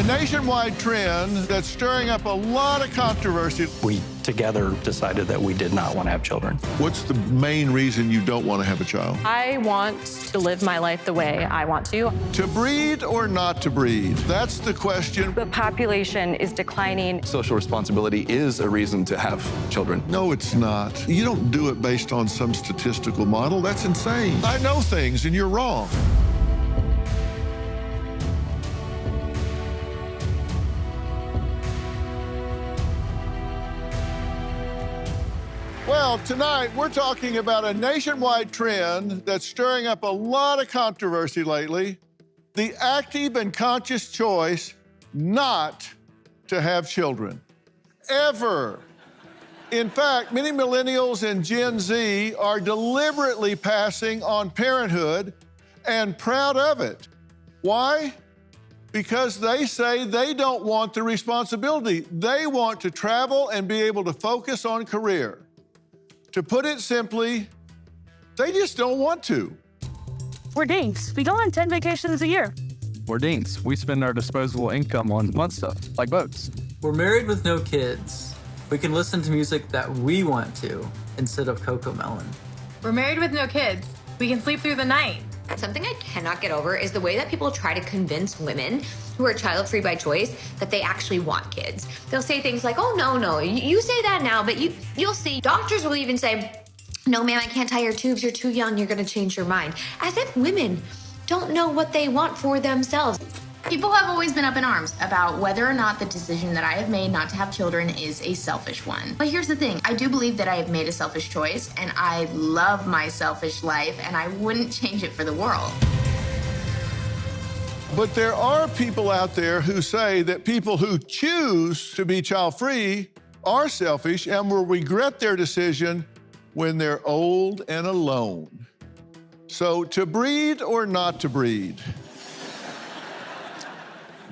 A nationwide trend that's stirring up a lot of controversy. We together decided that we did not want to have children. What's the main reason you don't want to have a child? I want to live my life the way I want to. To breed or not to breed? That's the question. The population is declining. Social responsibility is a reason to have children. No, it's not. You don't do it based on some statistical model. That's insane. I know things and you're wrong. Well, tonight we're talking about a nationwide trend that's stirring up a lot of controversy lately. The active and conscious choice not to have children. Ever. In fact, many millennials and Gen Z are deliberately passing on parenthood and proud of it. Why? Because they say they don't want the responsibility. They want to travel and be able to focus on career. To put it simply, they just don't want to. We're dinks. We go on 10 vacations a year. We're dinks. We spend our disposable income on fun stuff, like boats. We're married with no kids. We can listen to music that we want to instead of Coco Melon. We're married with no kids. We can sleep through the night. Something I cannot get over is the way that people try to convince women who are child-free by choice that they actually want kids. They'll say things like, oh, no, you say that now, but you'll see. Doctors will even say, no, ma'am, I can't tie your tubes. You're too young. You're going to change your mind. As if women don't know what they want for themselves. People have always been up in arms about whether or not the decision that I have made not to have children is a selfish one. But here's the thing, I do believe that I have made a selfish choice, and I love my selfish life, and I wouldn't change it for the world. But there are people out there who say that people who choose to be child-free are selfish and will regret their decision when they're old and alone. So, to breed or not to breed?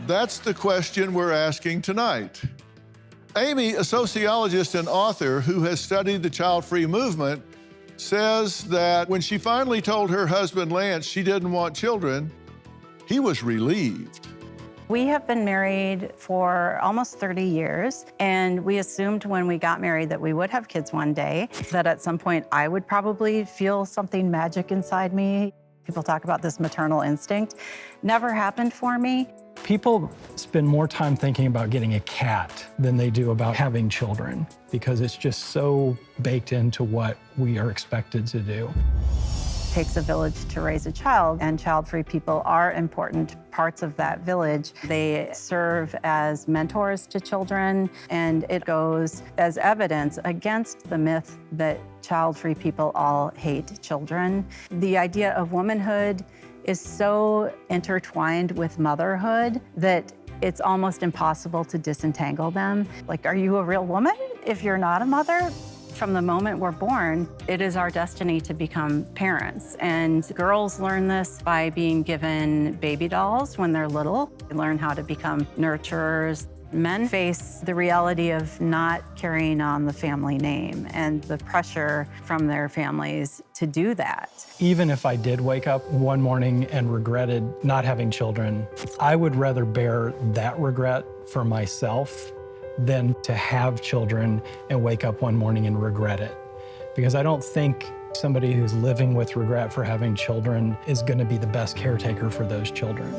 That's the question we're asking tonight. Amy, a sociologist and author who has studied the child-free movement, says that when she finally told her husband, Lance, she didn't want children, he was relieved. We have been married for almost 30 years, and we assumed when we got married that we would have kids one day, that at some point I would probably feel something magic inside me. People talk about this maternal instinct. Never happened for me. People spend more time thinking about getting a cat than they do about having children because it's just so baked into what we are expected to do. It takes a village to raise a child, and child-free people are important parts of that village. They serve as mentors to children, and it goes as evidence against the myth that child-free people all hate children. The idea of womanhood is so intertwined with motherhood that it's almost impossible to disentangle them. Like, are you a real woman if you're not a mother? From the moment we're born, it is our destiny to become parents. And girls learn this by being given baby dolls when they're little. They learn how to become nurturers. Men face the reality of not carrying on the family name and the pressure from their families to do that. Even if I did wake up one morning and regretted not having children, I would rather bear that regret for myself than to have children and wake up one morning and regret it. Because I don't think somebody who's living with regret for having children is going to be the best caretaker for those children.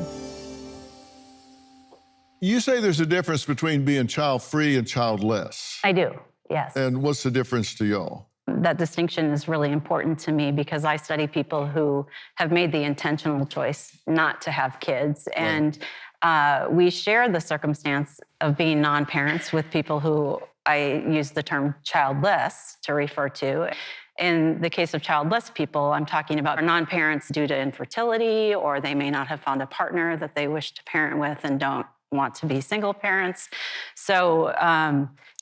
You say there's a difference between being child-free and childless. I do, yes. And what's the difference to y'all? That distinction is really important to me because I study people who have made the intentional choice not to have kids. Right. And we share the circumstance of being non-parents with people who I use the term childless to refer to. In the case of childless people, I'm talking about non-parents due to infertility, or they may not have found a partner that they wish to parent with and don't want to be single parents. So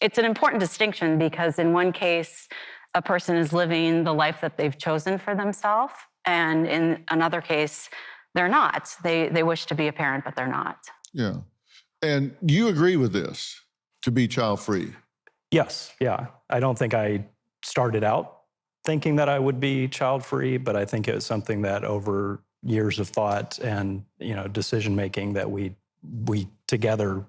it's an important distinction because in one case, a person is living the life that they've chosen for themselves, and in another case, they're not. They wish to be a parent, but they're not. Yeah. And you agree with this, to be child-free? Yes, yeah. I don't think I started out thinking that I would be child-free, but I think it was something that over years of thought and decision-making that we we together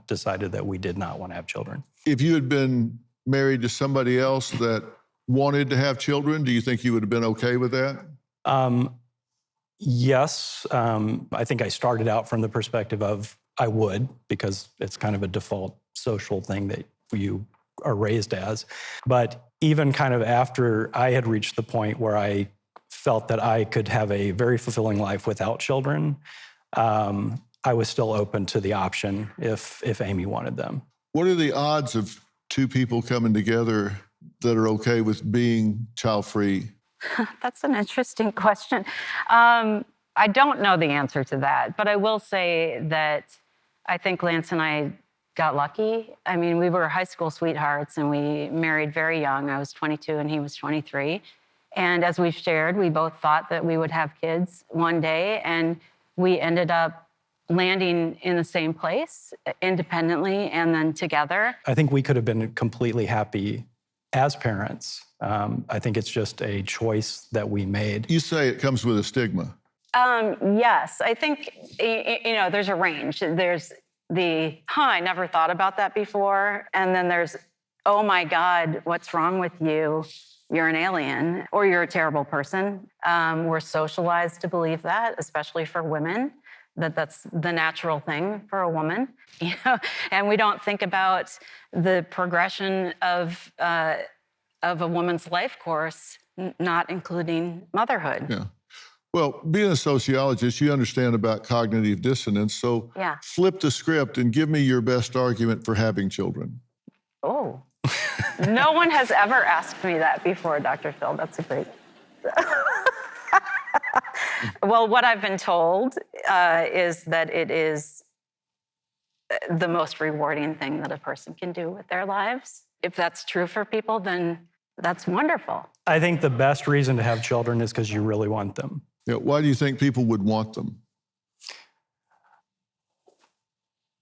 decided that we did not want to have children. If you had been married to somebody else that wanted to have children, do you think you would have been okay with that? Yes. I think I started out from the perspective of I would, because it's kind of a default social thing that you are raised as. But even kind of after I had reached the point where I felt that I could have a very fulfilling life without children, I was still open to the option if Amy wanted them. What are the odds of two people coming together that are okay with being child-free? That's an interesting question. I don't know the answer to that, but I will say that I think Lance and I got lucky. I mean, we were high school sweethearts and we married very young. I was 22 and he was 23. And as we've shared, we both thought that we would have kids one day, and we ended up landing in the same place independently and then together. I think we could have been completely happy as parents. I think it's just a choice that we made. You say it comes with a stigma. Yes, I think, there's a range. There's the, I never thought about that before. And then there's, oh my God, what's wrong with you? You're an alien, or you're a terrible person. We're socialized to believe that, especially for women, that that's the natural thing for a woman. And we don't think about the progression of a woman's life course, not including motherhood. Yeah. Well, being a sociologist, you understand about cognitive dissonance. So flip the script and give me your best argument for having children. Oh, no one has ever asked me that before, Dr. Phil. That's a great... Well, what I've been told is that it is the most rewarding thing that a person can do with their lives. If that's true for people, then that's wonderful. I think the best reason to have children is because you really want them. Yeah, why do you think people would want them?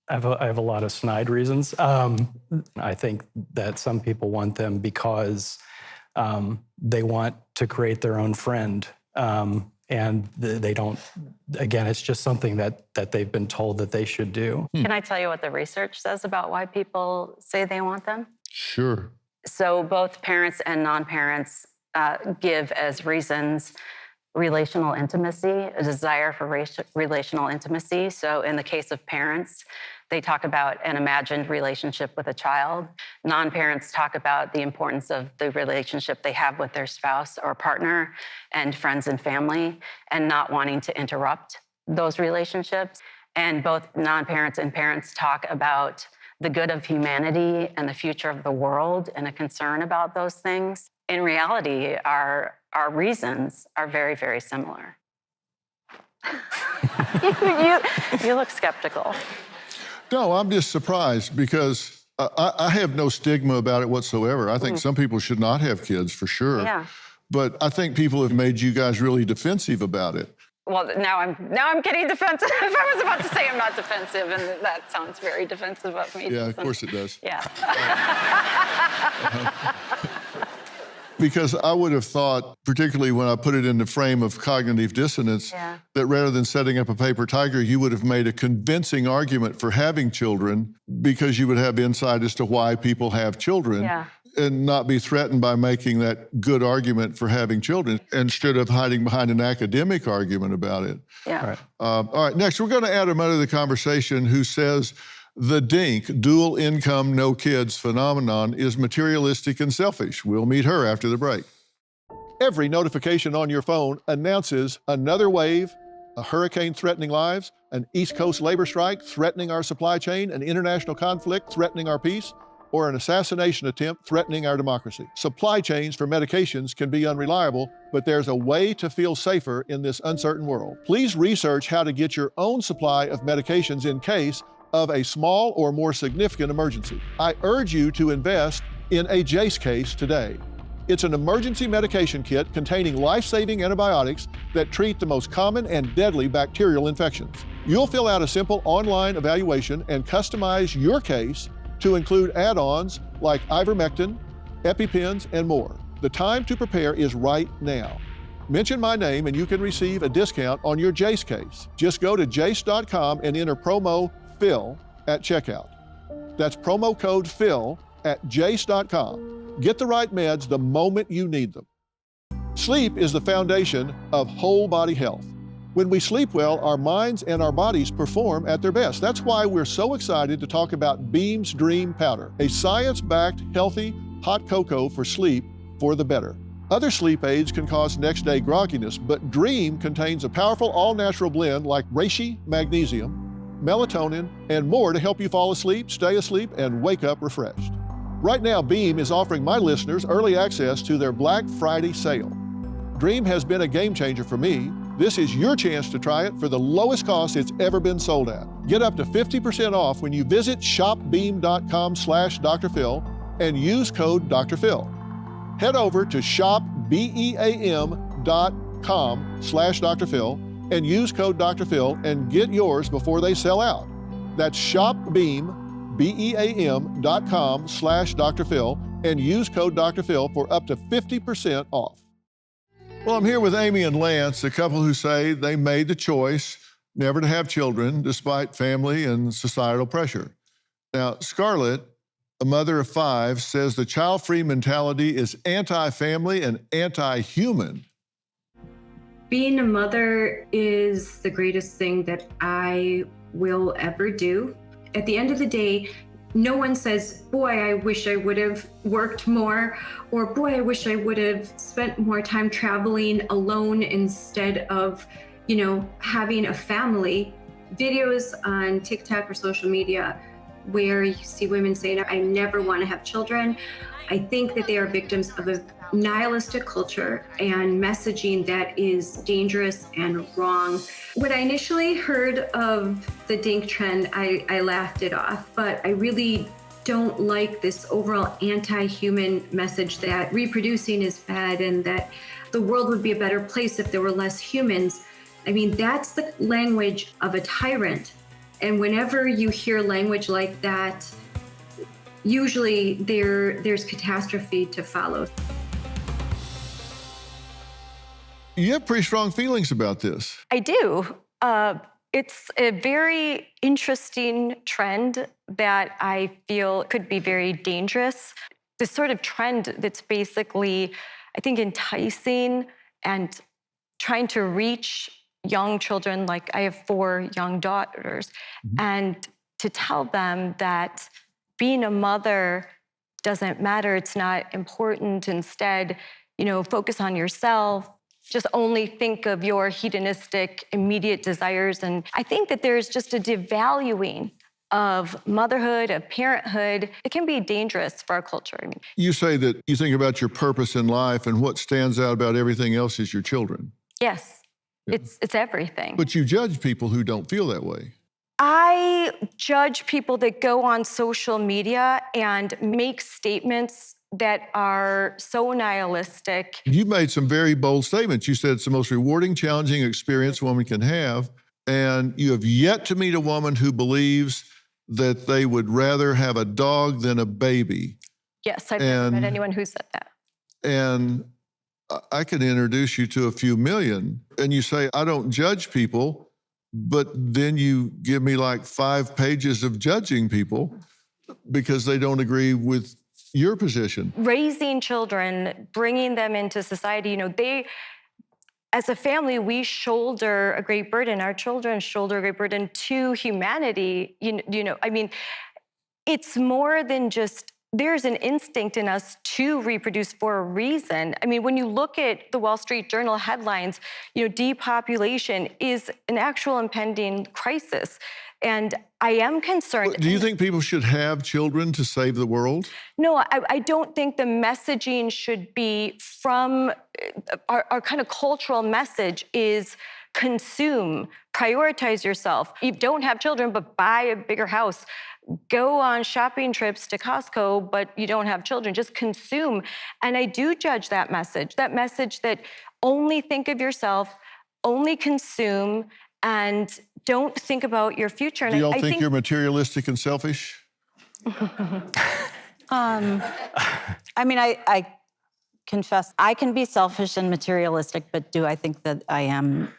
I have a lot of snide reasons. I think that some people want them because they want to create their own friend. And they don't, again, it's just something that they've been told that they should do. Can I tell you what the research says about why people say they want them? Sure. So both parents and non-parents give as reasons relational intimacy, a desire for relational intimacy. So in the case of parents, they talk about an imagined relationship with a child. Non-parents talk about the importance of the relationship they have with their spouse or partner and friends and family, and not wanting to interrupt those relationships. And both non-parents and parents talk about the good of humanity and the future of the world and a concern about those things. In reality, our reasons are very, very similar. you look skeptical. No, I'm just surprised because I have no stigma about it whatsoever. I think some people should not have kids for sure. Yeah. But I think people have made you guys really defensive about it. Well, now I'm getting defensive. I was about to say I'm not defensive, and that sounds very defensive of me. Yeah, of course it does. Yeah. Because I would have thought, particularly when I put it in the frame of cognitive dissonance, that rather than setting up a paper tiger, you would have made a convincing argument for having children because you would have insight as to why people have children and not be threatened by making that good argument for having children instead of hiding behind an academic argument about it. Yeah. All right, next, we're going to add a mother to the conversation who says, the DINK, dual income, no kids phenomenon is materialistic and selfish. We'll meet her after the break. Every notification on your phone announces another wave, a hurricane threatening lives, an East Coast labor strike threatening our supply chain, an international conflict threatening our peace, or an assassination attempt threatening our democracy. Supply chains for medications can be unreliable, but there's a way to feel safer in this uncertain world. Please research how to get your own supply of medications in case of a small or more significant emergency. I urge you to invest in a JACE case today. It's an emergency medication kit containing life-saving antibiotics that treat the most common and deadly bacterial infections. You'll fill out a simple online evaluation and customize your case to include add-ons like ivermectin, EpiPens, and more. The time to prepare is right now. Mention my name and you can receive a discount on your Jace case. Just go to jace.com and enter promo PHIL at checkout. That's promo code PHIL at jace.com. Get the right meds the moment you need them. Sleep is the foundation of whole body health. When we sleep well, our minds and our bodies perform at their best. That's why we're so excited to talk about Beam's Dream Powder, a science-backed, healthy, hot cocoa for sleep for the better. Other sleep aids can cause next-day grogginess, but Dream contains a powerful all-natural blend like reishi, magnesium, melatonin, and more to help you fall asleep, stay asleep, and wake up refreshed. Right now, Beam is offering my listeners early access to their Black Friday sale. Dream has been a game changer for me. This is your chance to try it for the lowest cost it's ever been sold at. Get up to 50% off when you visit shopbeam.com/Dr. Phil and use code Dr. Phil. Head over to shopbeam.com/Dr. Phil and use code Dr. Phil and get yours before they sell out. That's shopbeam.com/Dr. Phil and use code Dr. Phil for up to 50% off. Well, I'm here with Amy and Lance, a couple who say they made the choice never to have children despite family and societal pressure. Now, Scarlett, a mother of 5, says the child-free mentality is anti-family and anti-human. Being a mother is the greatest thing that I will ever do. At the end of the day, no one says, boy, I wish I would have worked more, or boy, I wish I would have spent more time traveling alone instead of, having a family. Videos on TikTok or social media where you see women saying, I never want to have children. I think that they are victims of a nihilistic culture and messaging that is dangerous and wrong. When I initially heard of the DINK trend, I laughed it off, but I really don't like this overall anti-human message that reproducing is bad and that the world would be a better place if there were less humans. I mean, that's the language of a tyrant. And whenever you hear language like that, usually there's catastrophe to follow. You have pretty strong feelings about this. I do. It's a very interesting trend that I feel could be very dangerous. This sort of trend that's basically, I think, enticing and trying to reach young children. Like I have 4 young daughters, and to tell them that being a mother doesn't matter, it's not important. Instead, focus on yourself. Just only think of your hedonistic, immediate desires. And I think that there's just a devaluing of motherhood, of parenthood. It can be dangerous for our culture. I mean, you say that you think about your purpose in life, and what stands out about everything else is your children. yes, it's everything. But you judge people who don't feel that way. I judge people that go on social media and make statements that are so nihilistic. You made some very bold statements. You said it's the most rewarding, challenging experience a woman can have, and you have yet to meet a woman who believes that they would rather have a dog than a baby. Yes, I've never met anyone who said that. And I could introduce you to a few million, and you say, I don't judge people, but then you give me like 5 pages of judging people because they don't agree with your position. Raising children, bringing them into society, as a family, we shoulder a great burden. Our children shoulder a great burden to humanity. It's more than just, there's an instinct in us to reproduce for a reason. I mean, when you look at the Wall Street Journal headlines, depopulation is an actual impending crisis. And I am concerned. Do you think people should have children to save the world? No, I don't think the messaging should be from our kind of cultural message is consume, prioritize yourself. You don't have children, but buy a bigger house. Go on shopping trips to Costco, but you don't have children. Just consume. And I do judge that message that only think of yourself, only consume, and don't think about your future. And do y'all think you're materialistic and selfish? I confess I can be selfish and materialistic, but do I think that I am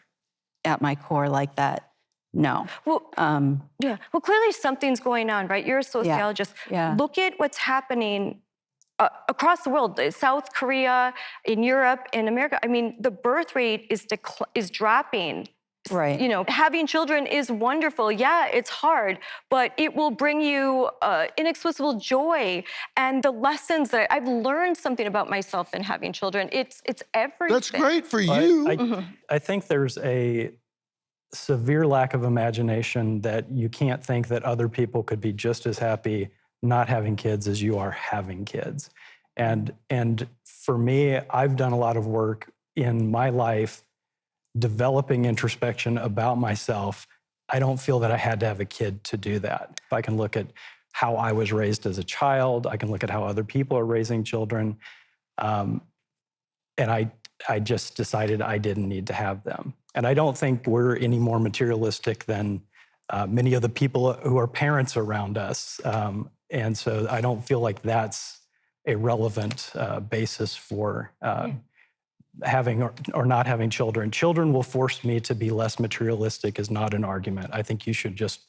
at my core like that? No. Well, yeah. Well, clearly something's going on, right? You're a sociologist. Yeah. Look at what's happening across the world, South Korea, in Europe, in America. I mean, the birth rate is dropping. Right. You know, having children is wonderful. Yeah, it's hard, but it will bring you inexplicable joy. And the lessons that I've learned something about myself in having children. It's everything. That's great for you. I think there's a severe lack of imagination that you can't think that other people could be just as happy not having kids as you are having kids. And for me, I've done a lot of work in my life developing introspection about myself. I don't feel that I had to have a kid to do that. If I can look at how I was raised as a child, I can look at how other people are raising children. And I just decided I didn't need to have them. And I don't think we're any more materialistic than many of the people who are parents around us. And so I don't feel like that's a relevant basis for having or not having children. Children will force me to be less materialistic is not an argument. I think you should just,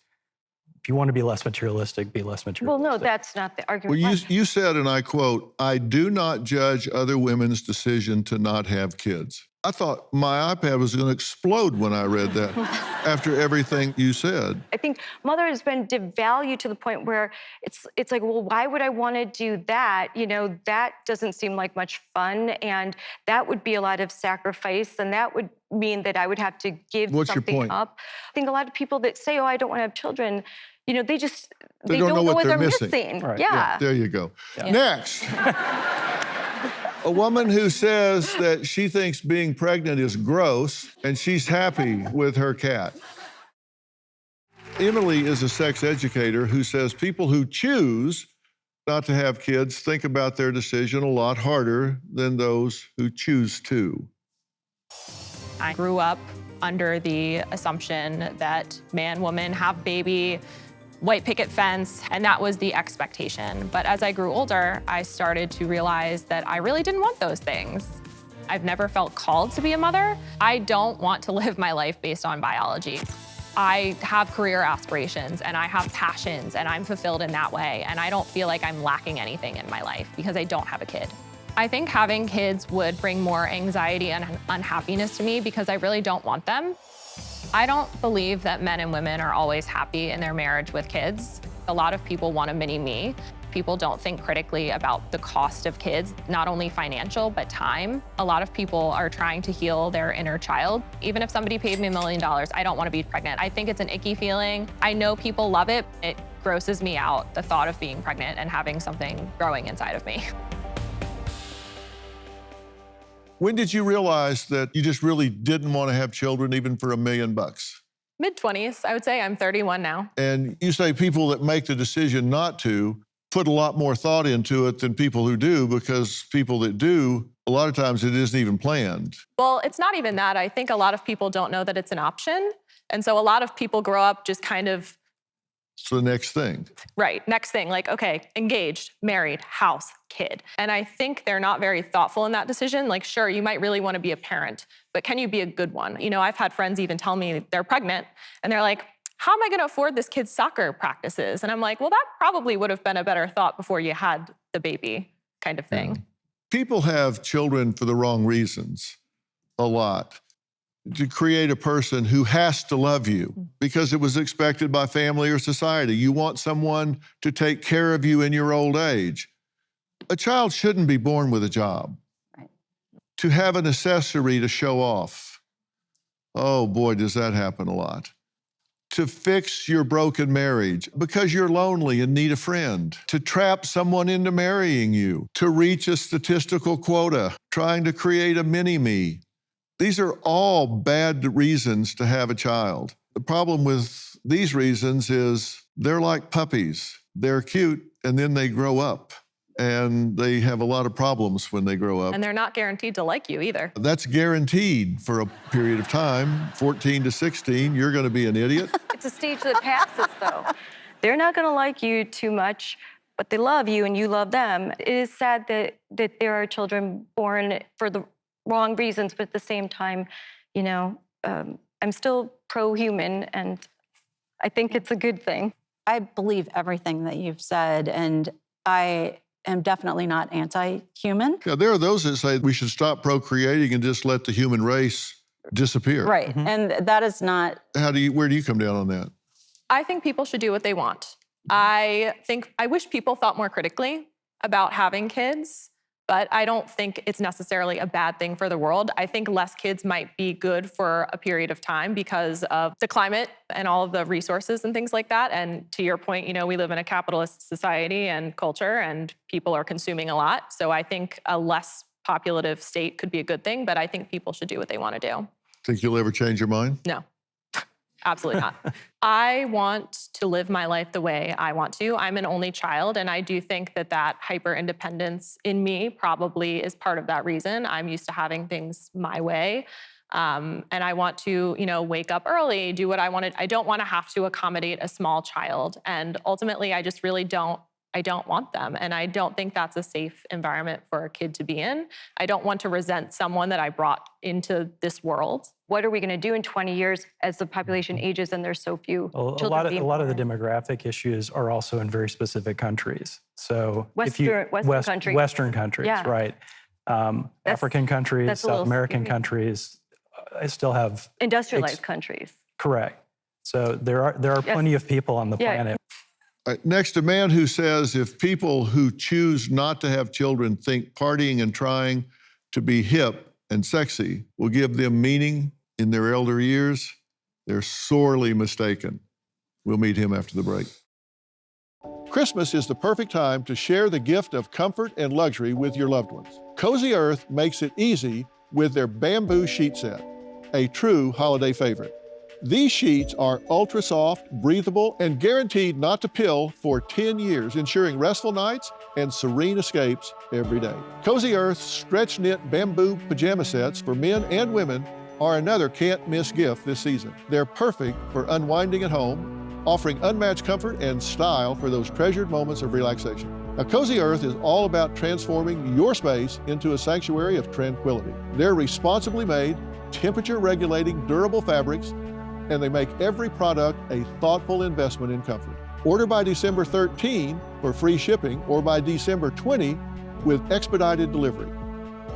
if you want to be less materialistic, be less materialistic. Well, no, that's not the argument. Well, you said, and I quote, "I do not judge other women's decision to not have kids." I thought my iPad was going to explode when I read that after everything you said. I think mother has been devalued to the point where it's like, well, why would I want to do that? You know, that doesn't seem like much fun, and that would be a lot of sacrifice, and that would mean that I would have to give What's your something point? up. I think a lot of people that say, oh, I don't want to have children, you know, they don't know what they're missing. Right. Yeah, there you go. Yeah. Next. A woman who says that she thinks being pregnant is gross and she's happy with her cat. Emily is a sex educator who says people who choose not to have kids think about their decision a lot harder than those who choose to. I grew up under the assumption that man, woman, have baby, white picket fence, and that was the expectation. But as I grew older, I started to realize that I really didn't want those things. I've never felt called to be a mother. I don't want to live my life based on biology. I have career aspirations and I have passions and I'm fulfilled in that way. And I don't feel like I'm lacking anything in my life because I don't have a kid. I think having kids would bring more anxiety and unhappiness to me because I really don't want them. I don't believe that men and women are always happy in their marriage with kids. A lot of people want a mini me. People don't think critically about the cost of kids, not only financial, but time. A lot of people are trying to heal their inner child. Even if somebody paid me $1 million, I don't want to be pregnant. I think it's an icky feeling. I know people love it. It grosses me out, the thought of being pregnant and having something growing inside of me. When did you realize that you just really didn't want to have children even for $1 million? Mid-20s, I would say. I'm 31 now. And you say people that make the decision not to put a lot more thought into it than people who do, because people that do, a lot of times it isn't even planned. Well, it's not even that. I think a lot of people don't know that it's an option. And so a lot of people grow up just kind of... It's the next thing. Right, next thing, like, okay, engaged, married, house, kid. And I think they're not very thoughtful in that decision. Like, sure, you might really want to be a parent, but can you be a good one? You know, I've had friends even tell me they're pregnant, and they're like, how am I going to afford this kid's soccer practices? And I'm like, well, that probably would have been a better thought before you had the baby, kind of thing. Yeah. People have children for the wrong reasons, a lot. To create a person who has to love you because it was expected by family or society. You want someone to take care of you in your old age. A child shouldn't be born with a job. Right. To have an accessory to show off. Oh boy, does that happen a lot. To fix your broken marriage because you're lonely and need a friend. To trap someone into marrying you. To reach a statistical quota, trying to create a mini-me. These are all bad reasons to have a child. The problem with these reasons is they're like puppies. They're cute, and then they grow up, and they have a lot of problems when they grow up. And they're not guaranteed to like you either. That's guaranteed for a period of time. 14 to 16, you're going to be an idiot. It's a stage that passes, though. They're not going to like you too much, but they love you and you love them. It is sad that there are children born for the wrong reasons, but at the same time, I'm still pro-human, and I think it's a good thing. I believe everything that you've said, and I am definitely not anti-human. Yeah, there are those that say we should stop procreating and just let the human race disappear. Right, and that is not... Where do you come down on that? I think people should do what they want. I wish people thought more critically about having kids, but I don't think it's necessarily a bad thing for the world. I think less kids might be good for a period of time because of the climate and all of the resources and things like that. And to your point, we live in a capitalist society and culture, and people are consuming a lot. So I think a less populative state could be a good thing, but I think people should do what they want to do. Think you'll ever change your mind? No. Absolutely not. I want to live my life the way I want to. I'm an only child, and I do think that hyper-independence in me probably is part of that reason. I'm used to having things my way, and I want to, wake up early, do what I wanted. I don't want to have to accommodate a small child, and ultimately, I just really don't want them, and I don't think that's a safe environment for a kid to be in. I don't want to resent someone that I brought into this world. What are we going to do in 20 years as the population ages and there's so few children? A lot of the demographic issues are also in very specific countries. So Western countries, yeah. Right? African countries, South American countries, I still have industrialized countries. Correct. So there are plenty of people on the planet. Next, a man who says if people who choose not to have children think partying and trying to be hip and sexy will give them meaning in their elder years, they're sorely mistaken. We'll meet him after the break. Christmas is the perfect time to share the gift of comfort and luxury with your loved ones. Cozy Earth makes it easy with their bamboo sheet set, a true holiday favorite. These sheets are ultra soft, breathable, and guaranteed not to pill for 10 years, ensuring restful nights and serene escapes every day. Cozy Earth's stretch knit bamboo pajama sets for men and women are another can't miss gift this season. They're perfect for unwinding at home, offering unmatched comfort and style for those treasured moments of relaxation. Now, Cozy Earth is all about transforming your space into a sanctuary of tranquility. They're responsibly made, temperature-regulating, durable fabrics, and they make every product a thoughtful investment in comfort. Order by December 13 for free shipping or by December 20 with expedited delivery.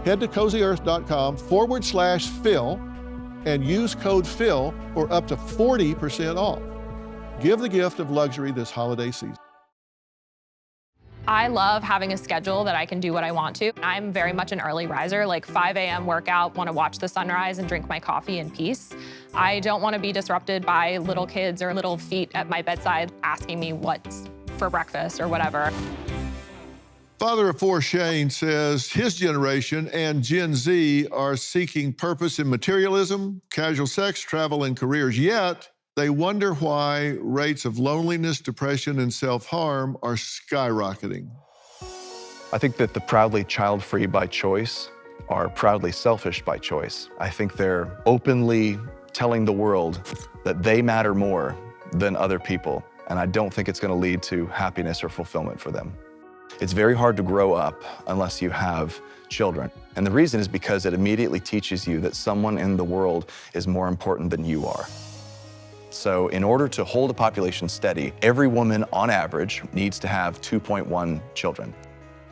Head to cozyearth.com/Phil and use code Phil for up to 40% off. Give the gift of luxury this holiday season. I love having a schedule that I can do what I want to. I'm very much an early riser, like 5 a.m. workout, want to watch the sunrise and drink my coffee in peace. I don't want to be disrupted by little kids or little feet at my bedside asking me what's for breakfast or whatever. Father of four Shane says his generation and Gen Z are seeking purpose in materialism, casual sex, travel, and careers, yet they wonder why rates of loneliness, depression, and self-harm are skyrocketing. I think that the proudly child-free by choice are proudly selfish by choice. I think they're openly telling the world that they matter more than other people, and I don't think it's going to lead to happiness or fulfillment for them. It's very hard to grow up unless you have children. And the reason is because it immediately teaches you that someone in the world is more important than you are. So in order to hold a population steady, every woman on average needs to have 2.1 children.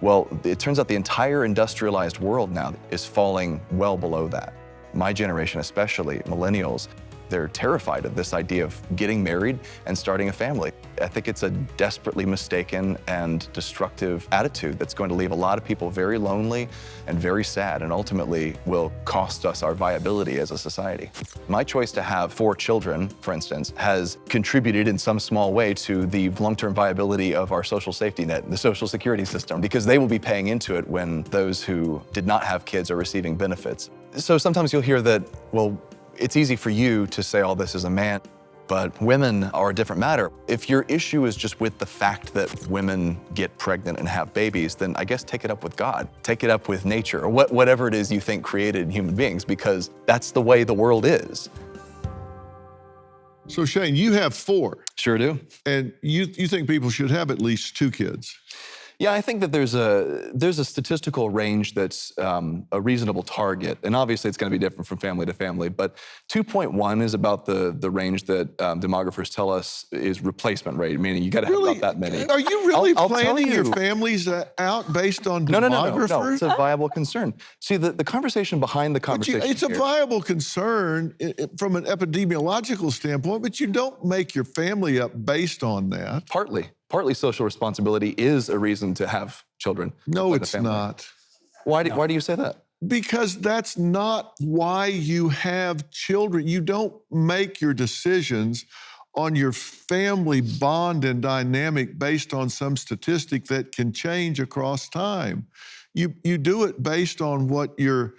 Well, it turns out the entire industrialized world now is falling well below that. My generation, especially millennials, they're terrified of this idea of getting married and starting a family. I think it's a desperately mistaken and destructive attitude that's going to leave a lot of people very lonely and very sad, and ultimately will cost us our viability as a society. My choice to have 4 children, for instance, has contributed in some small way to the long-term viability of our social safety net, the social security system, because they will be paying into it when those who did not have kids are receiving benefits. So sometimes you'll hear that, well, it's easy for you to say all this as a man, but women are a different matter. If your issue is just with the fact that women get pregnant and have babies, then I guess take it up with God. Take it up with nature, or whatever it is you think created human beings, because that's the way the world is. So Shane, you have 4. Sure do. And you think people should have at least 2 kids? Yeah, I think that there's a statistical range that's a reasonable target, and obviously it's going to be different from family to family. But 2.1 is about the range that demographers tell us is replacement rate, meaning you got to have about that many. Are you really I'll planning tell your you. families out based on No, demographers? it's a viable concern. See, the conversation behind the conversation It's a here- viable concern from an epidemiological standpoint, but you don't make your family up based on that. Partly social responsibility is a reason to have children. No, by the it's family. not. Why do you say that? Because that's not why you have children. You don't make your decisions on your family bond and dynamic based on some statistic that can change across time. You do it based on what your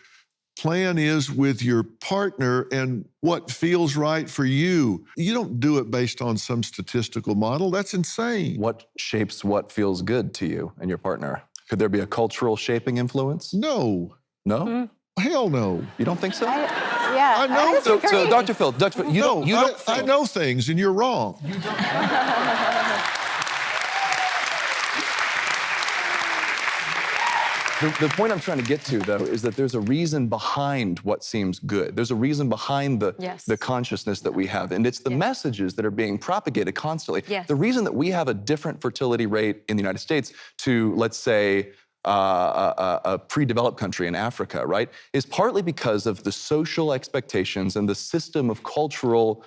plan is with your partner and what feels right for you. You don't do it based on some statistical model. That's insane. What shapes what feels good to you and your partner? Could there be a cultural shaping influence? No. No? Hell no. You don't think so? I know. So Dr. Phil, you don't I know things and you're wrong. The point I'm trying to get to, though, is that there's a reason behind what seems good. There's a reason behind the consciousness that we have, and it's the messages that are being propagated constantly. Yes. The reason that we have a different fertility rate in the United States to, let's say, a pre-developed country in Africa, right, is partly because of the social expectations and the system of cultural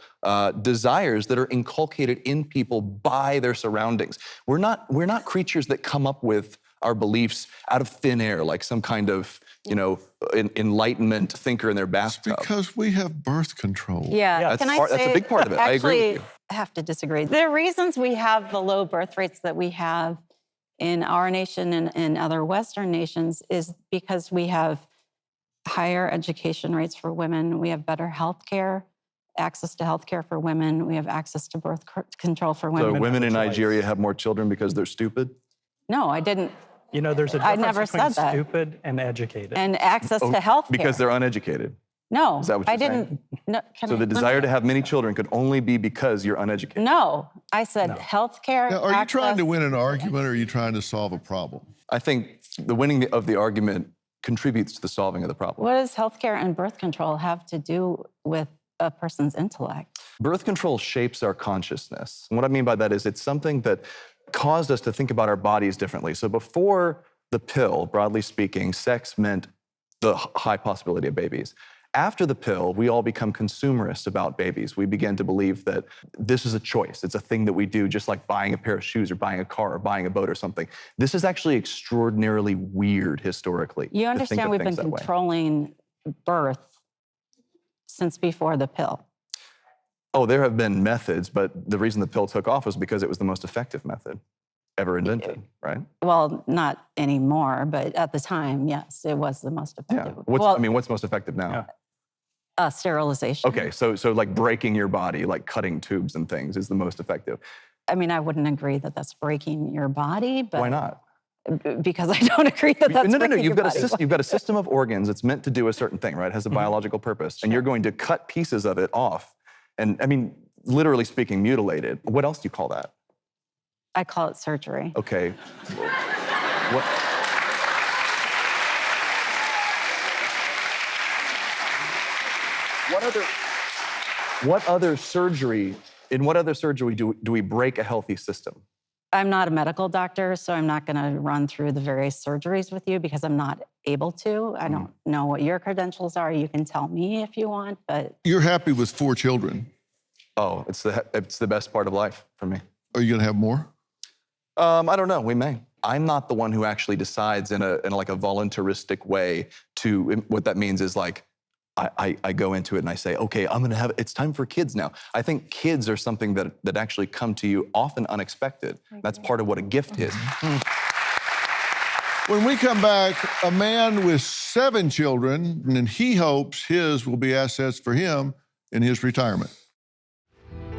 desires that are inculcated in people by their surroundings. We're not creatures that come up with our beliefs out of thin air, like some kind of, enlightenment thinker in their bathtub. It's because we have birth control. Yeah, That's a big part of it. I agree with you. I have to disagree. The reasons we have the low birth rates that we have in our nation and in other Western nations is because we have higher education rates for women. We have better health care, access to health care for women. We have access to birth control for women. So women in Nigeria have more children because they're stupid? No, I didn't. There's a I difference never between said that. stupid and educated. And access to health care. Because they're uneducated. No, Is that what you're I didn't. No, So the desire to have many children could only be because you're uneducated. No, I said health care. Now, are you trying to win an argument or are you trying to solve a problem? I think the winning of the argument contributes to the solving of the problem. What does healthcare and birth control have to do with a person's intellect? Birth control shapes our consciousness. And what I mean by that is it's something that caused us to think about our bodies differently. So before the pill, broadly speaking, sex meant the high possibility of babies. After the pill, we all become consumerists about babies. We begin to believe that this is a choice. It's a thing that we do, just like buying a pair of shoes or buying a car or buying a boat or something. This is actually extraordinarily weird historically. You to think understand of we've been things that way. controlling birth since before the pill. Oh, there have been methods, but the reason the pill took off was because it was the most effective method ever invented, right? Well, not anymore, but at the time, yes, it was the most effective. What's most effective now? Sterilization. Okay, so like breaking your body, like cutting tubes and things is the most effective. I mean, I wouldn't agree that that's breaking your body, but Why not? Because I don't agree that that's No. breaking You've your got body. you've got a system of organs that's meant to do a certain thing, right? It has a biological purpose, and you're going to cut pieces of it off, and I mean, literally speaking, mutilate it. What else do you call that? I call it surgery. Okay. What? What other surgery? In what other surgery do we break a healthy system? I'm not a medical doctor, so I'm not going to run through the various surgeries with you because I'm not able to. I don't know what your credentials are. You can tell me if you want, but You're happy with 4 children. Oh, it's the best part of life for me. Are you going to have more? I don't know. We may. I'm not the one who actually decides in a like a voluntaristic way to. What that means is like, I go into it and I say, okay, I'm going to have. It's time for kids now. I think kids are something that actually come to you often unexpected. That's part of what a gift is. When we come back, a man with 7 children, and he hopes his will be assets for him in his retirement.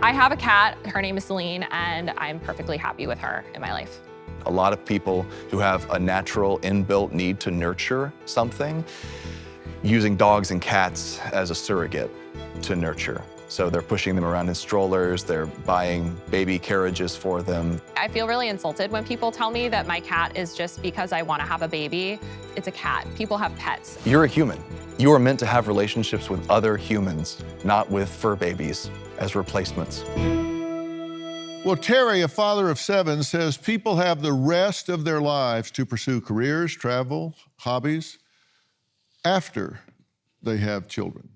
I have a cat. Her name is Celine, and I'm perfectly happy with her in my life. A lot of people who have a natural inbuilt need to nurture something, using dogs and cats as a surrogate to nurture. So they're pushing them around in strollers, they're buying baby carriages for them. I feel really insulted when people tell me that my cat is just because I want to have a baby. It's a cat. People have pets. You're a human. You are meant to have relationships with other humans, not with fur babies as replacements. Well, Terry, a father of 7, says people have the rest of their lives to pursue careers, travel, hobbies, after they have children.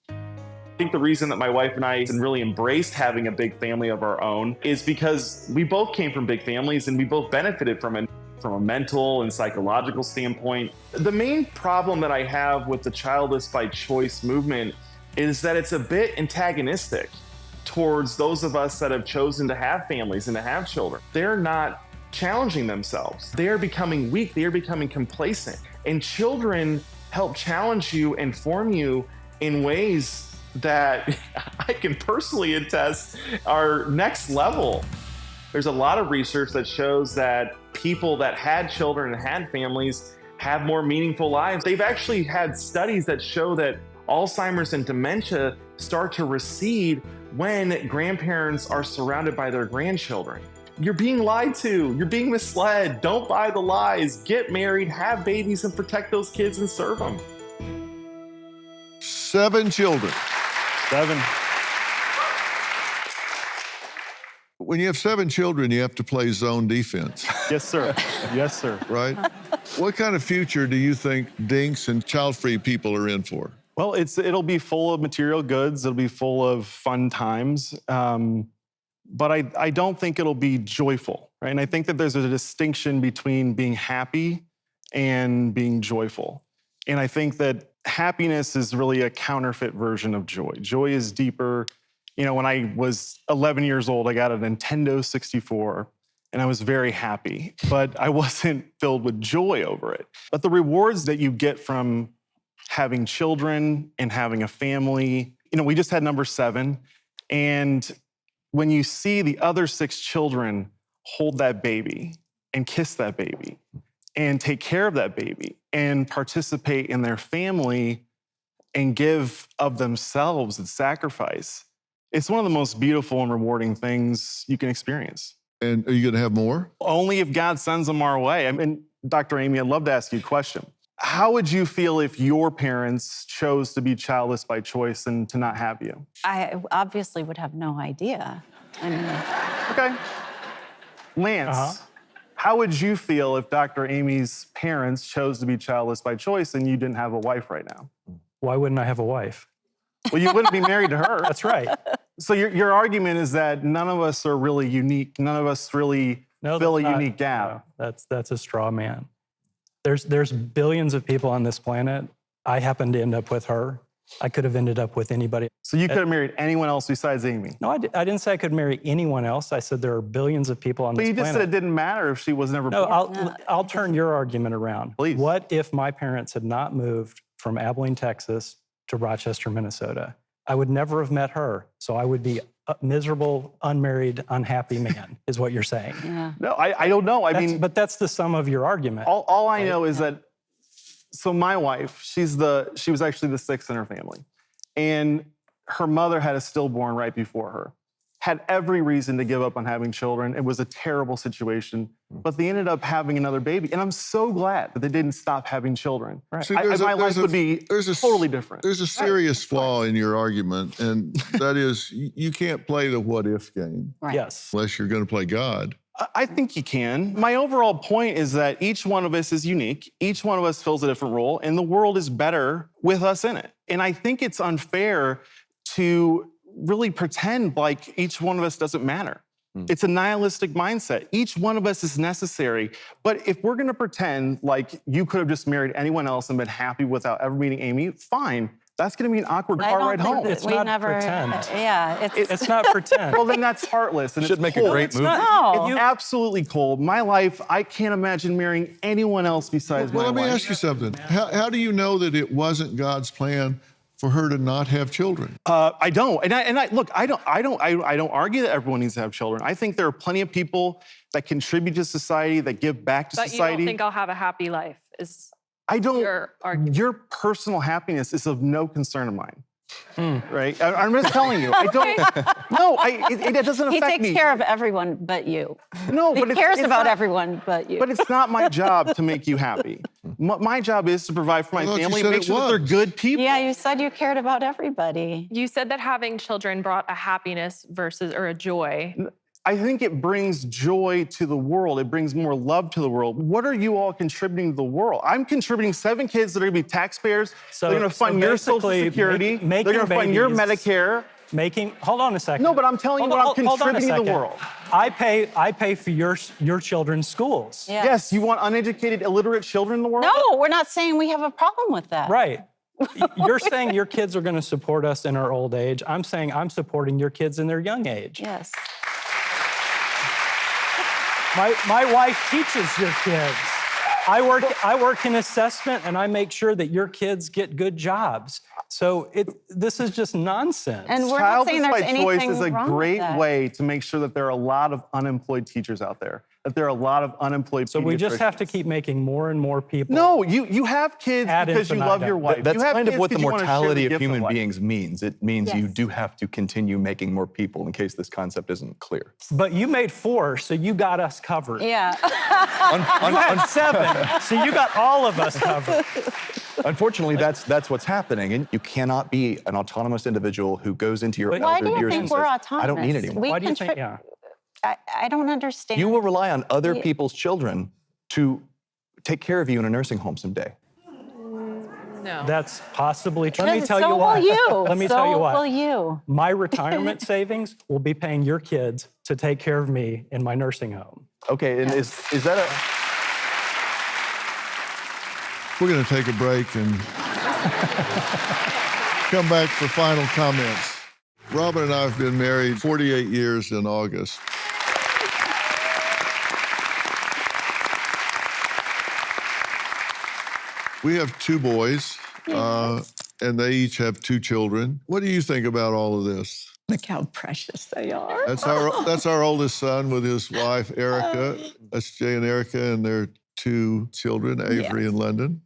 I think the reason that my wife and I really embraced having a big family of our own is because we both came from big families and we both benefited from a mental and psychological standpoint. The main problem that I have with the childless by choice movement is that it's a bit antagonistic towards those of us that have chosen to have families and to have children. They're not challenging themselves. They're becoming weak. They're becoming complacent. And children help challenge you and form you in ways that I can personally attest are next level. There's a lot of research that shows that people that had children and had families have more meaningful lives. They've actually had studies that show that Alzheimer's and dementia start to recede when grandparents are surrounded by their grandchildren. You're being lied to. You're being misled. Don't buy the lies. Get married, have babies, and protect those kids and serve them. 7 children. 7. When you have 7 children, you have to play zone defense. Yes, sir. Yes, sir. Right? What kind of future do you think dinks and child-free people are in for? Well, it'll be full of material goods. It'll be full of fun times. But I don't think it'll be joyful, right? And I think that there's a distinction between being happy and being joyful. And I think that happiness is really a counterfeit version of joy. Joy is deeper. You know, when I was 11 years old, I got a Nintendo 64, and I was very happy, but I wasn't filled with joy over it. But the rewards that you get from having children and having a family, you know, we just had number 7, and when you see the other 6 children hold that baby and kiss that baby and take care of that baby and participate in their family and give of themselves and sacrifice, it's one of the most beautiful and rewarding things you can experience. And are you going to have more? Only if God sends them our way. I mean, Dr. Amy, I'd love to ask you a question. How would you feel if your parents chose to be childless by choice and to not have you? I obviously would have no idea. I mean... Okay. Lance, how would you feel if Dr. Amy's parents chose to be childless by choice and you didn't have a wife right now? Why wouldn't I have a wife? Well, you wouldn't be married to her. That's right. So your argument is that none of us are really unique. None of us really fill a unique gap. No, that's a straw man. There's billions of people on this planet. I happened to end up with her. I could have ended up with anybody. So you could have married anyone else besides Amy? No, I didn't say I could marry anyone else. I said there are billions of people on this planet. But you just said it didn't matter if she was never born. No, I'll turn your argument around. Please. What if my parents had not moved from Abilene, Texas to Rochester, Minnesota? I would never have met her. So I would be a miserable, unmarried, unhappy man, is what you're saying. Yeah. No, I don't know. But that's the sum of your argument. All I know is that, so my wife, she was actually the 6th in her family. And her mother had a stillborn right before her. Had every reason to give up on having children. It was a terrible situation, but they ended up having another baby. And I'm so glad that they didn't stop having children. Right. See, my life would be totally different. There's a serious flaw in your argument, and that is you can't play the what-if game. Right. Yes. Unless you're going to play God. I think you can. My overall point is that each one of us is unique. Each one of us fills a different role, and the world is better with us in it. And I think it's unfair to really pretend like each one of us doesn't matter. It's a nihilistic mindset. Each one of us is necessary. But if we're gonna pretend like you could have just married anyone else and been happy without ever meeting Amy, fine. That's gonna be an awkward car ride home. It's not pretend. Yeah, It's not pretend. Well, then that's heartless and Should it's make cold. a great movie. It's absolutely cold. My life, I can't imagine marrying anyone else besides Well, my let me wife. ask you something. How do you know that it wasn't God's plan for her to not have children? I don't, and I look. I don't argue that everyone needs to have children. I think there are plenty of people that contribute to society, that give back to But society. you don't think I'll have a happy life? I don't. Your argument. Your personal happiness is of no concern of mine. Right? I'm just telling you. I don't. No, it doesn't affect me. He takes care of everyone but you. No, he but cares it's about not, everyone but you. But it's not my job to make you happy. My job is to provide for my family and make sure that they're good people. Yeah, you said you cared about everybody. You said that having children brought a happiness or a joy. I think it brings joy to the world. It brings more love to the world. What are you all contributing to the world? I'm contributing 7 kids that are going to be taxpayers. They're going to fund your Social Security. They're going to fund your Medicare. Hold on a second. No, but I'm telling you what I'm contributing to the world. I pay for your children's schools. Yes, you want uneducated, illiterate children in the world? No, we're not saying we have a problem with that. Right. You're saying your kids are going to support us in our old age. I'm saying I'm supporting your kids in their young age. Yes. My wife teaches your kids. I work in assessment, and I make sure that your kids get good jobs. So this is just nonsense. And we're not saying there's anything Childless by choice is a wrong with great that. way to make sure that there are a lot of unemployed teachers out there, that there are a lot of unemployed So we just have to keep making more and more people. No, you have kids because you love your wife. That's You have kind of kids what the 'cause you wanna share mortality of gift human life. beings means. It means you do have to continue making more people in case this concept isn't clear. But you made 4, so you got us covered. Yeah. You had 7, so you got all of us covered. Unfortunately, that's what's happening. And you cannot be an autonomous individual who goes into your Why elder do you years think and we're says, autonomous? I don't need anyone. Why do you think, I don't understand. You will rely on other people's children to take care of you in a nursing home someday. No. That's possibly true. Let me So tell you will why. you. Let me So tell you why. will you. My retirement savings will be paying your kids to take care of me in my nursing home. Okay, and is that a... We're going to take a break and come back for final comments. Robin and I have been married 48 years in August. We have 2 boys, and they each have 2 children. What do you think about all of this? Look how precious they are. That's our oldest son with his wife, Erica. That's Jay and Erica and their 2 children, Avery and London.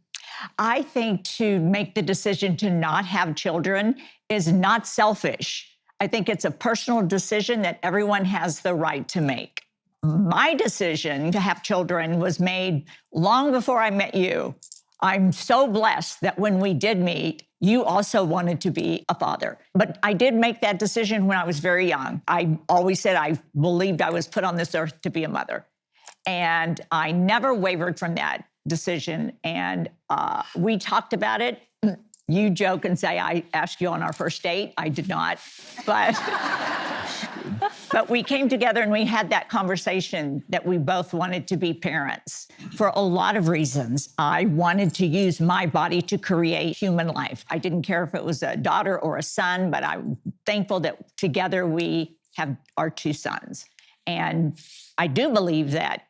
I think to make the decision to not have children is not selfish. I think it's a personal decision that everyone has the right to make. My decision to have children was made long before I met you. I'm so blessed that when we did meet, you also wanted to be a father. But I did make that decision when I was very young. I always said I believed I was put on this earth to be a mother. And I never wavered from that decision. And we talked about it. You joke and say I asked you on our first date. I did not. But we came together and we had that conversation that we both wanted to be parents for a lot of reasons. I wanted to use my body to create human life. I didn't care if it was a daughter or a son, but I'm thankful that together we have our 2 sons. And I do believe that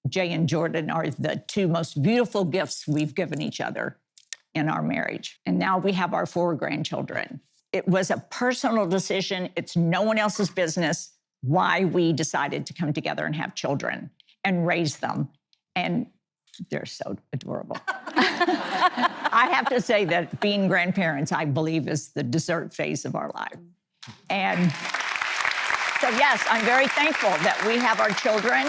Jay and Jordan are the 2 most beautiful gifts we've given each other in our marriage. And now we have our 4 grandchildren. It was a personal decision. It's no one else's business why we decided to come together and have children and raise them. And they're so adorable. I have to say that being grandparents, I believe, is the dessert phase of our life. And so, yes, I'm very thankful that we have our children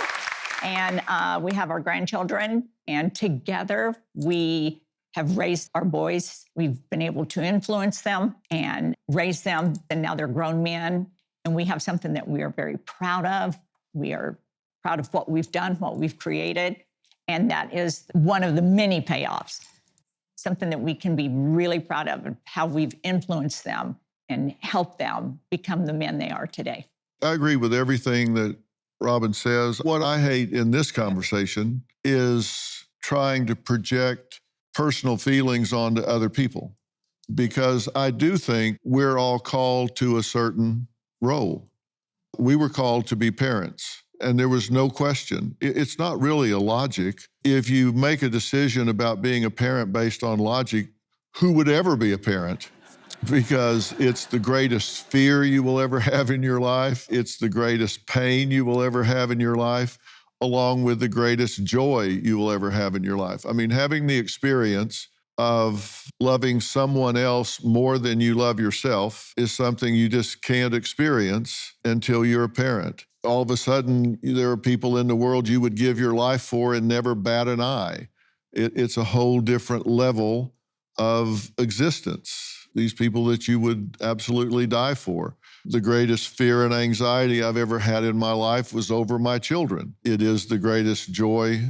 and we have our grandchildren. And together we have raised our boys. We've been able to influence them and raise them. And now they're grown men. And we have something that we are very proud of. We are proud of what we've done, what we've created. And that is one of the many payoffs. Something that we can be really proud of how we've influenced them and helped them become the men they are today. I agree with everything that Robin says. What I hate in this conversation is trying to project personal feelings onto other people, because I do think we're all called to a certain role. We were called to be parents, and there was no question. It's not really a logic. If you make a decision about being a parent based on logic, who would ever be a parent? Because it's the greatest fear you will ever have in your life. It's the greatest pain you will ever have in your life, along with the greatest joy you will ever have in your life. I mean, having the experience of loving someone else more than you love yourself is something you just can't experience until you're a parent. All of a sudden, there are people in the world you would give your life for and never bat an eye. It's a whole different level of existence. These people that you would absolutely die for. The greatest fear and anxiety I've ever had in my life was over my children. It is the greatest joy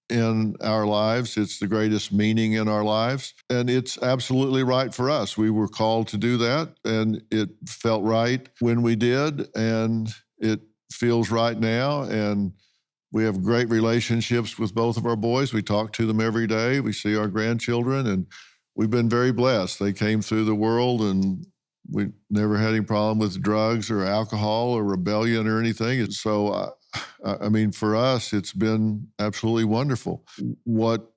in our lives. It's the greatest meaning in our lives. And it's absolutely right for us. We were called to do that, and it felt right when we did, and it feels right now. And we have great relationships with both of our boys. We talk to them every day. We see our grandchildren, and we've been very blessed. They came through the world, and we never had any problem with drugs or alcohol or rebellion or anything. And so, I mean, for us, it's been absolutely wonderful. What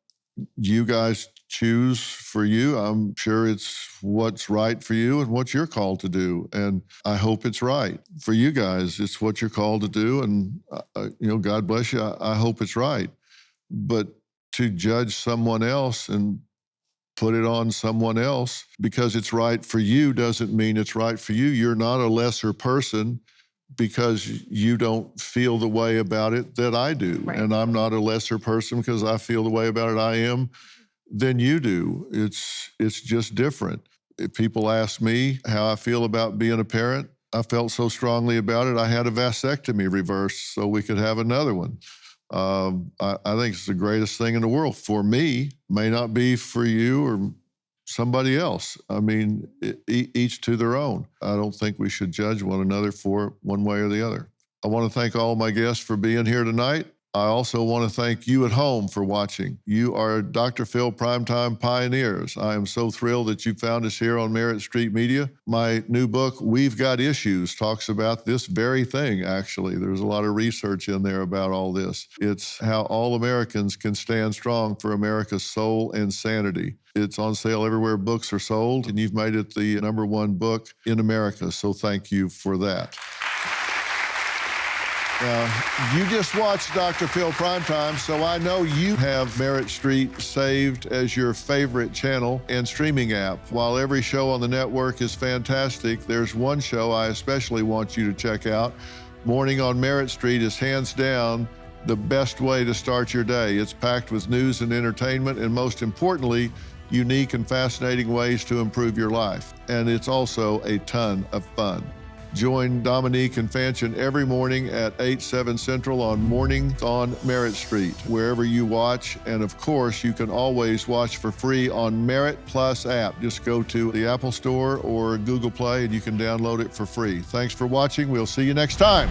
you guys choose for you, I'm sure it's what's right for you and what you're called to do. And I hope it's right for you guys. It's what you're called to do. And, God bless you. I hope it's right. But to judge someone else and put it on someone else because it's right for you doesn't mean it's right for you. You're not a lesser person because you don't feel the way about it that I do. Right. And I'm not a lesser person because I feel the way about it I am than you do. It's just different. If people ask me how I feel about being a parent, I felt so strongly about it, I had a vasectomy reversed so we could have another one. I think it's the greatest thing in the world. For me, may not be for you or somebody else. I mean, each to their own. I don't think we should judge one another for one way or the other. I want to thank all my guests for being here tonight. I also want to thank you at home for watching. You are Dr. Phil Primetime pioneers. I am so thrilled that you found us here on Merritt Street Media. My new book, We've Got Issues, talks about this very thing, actually. There's a lot of research in there about all this. It's how all Americans can stand strong for America's soul and sanity. It's on sale everywhere books are sold, and you've made it the #1 book in America, so thank you for that. You just watched Dr. Phil Primetime, so I know you have Merritt Street saved as your favorite channel and streaming app. While every show on the network is fantastic, there's one show I especially want you to check out. Morning on Merritt Street is hands down the best way to start your day. It's packed with news and entertainment, and most importantly, unique and fascinating ways to improve your life. And it's also a ton of fun. Join Dominique and Fanchon every morning at 8, 7 Central on Mornings on Merritt Street, wherever you watch. And of course, you can always watch for free on Merritt Plus app. Just go to the Apple Store or Google Play and you can download it for free. Thanks for watching. We'll see you next time.